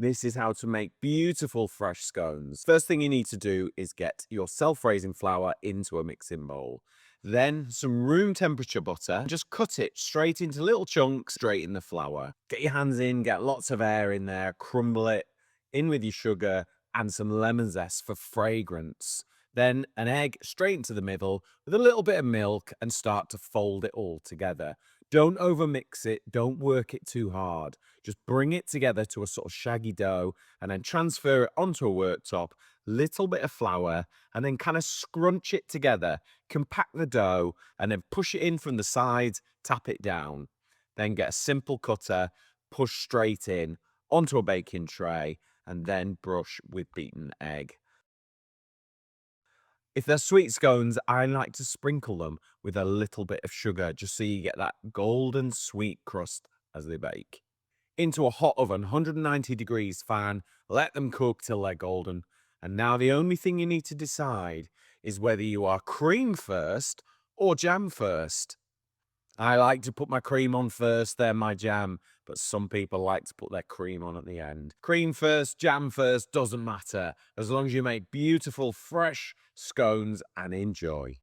This is how to make beautiful fresh scones. First thing you need to do is get your self-raising flour into a mixing bowl. Then some room temperature butter. Just cut it straight into little chunks straight in the flour. Get your hands in, get lots of air in there, crumble it in with your sugar and some lemon zest for fragrance. Then an egg straight into the middle with a little bit of milk and start to fold it all together. Don't overmix it, don't work it too hard. Just bring it together to a sort of shaggy dough and then transfer it onto a worktop, little bit of flour, and then kind of scrunch it together, compact the dough, and then push it in from the sides, tap it down. Then get a simple cutter, push straight in onto a baking tray, and then brush with beaten egg. If they're sweet scones, I like to sprinkle them with a little bit of sugar just so you get that golden sweet crust as they bake. Into a hot oven, 190 degrees fan, let them cook till they're golden. And now the only thing you need to decide is whether you are cream first or jam first. I like to put my cream on first, then my jam, but some people like to put their cream on at the end. Cream first, jam first, doesn't matter, as long as you make beautiful, fresh scones and enjoy.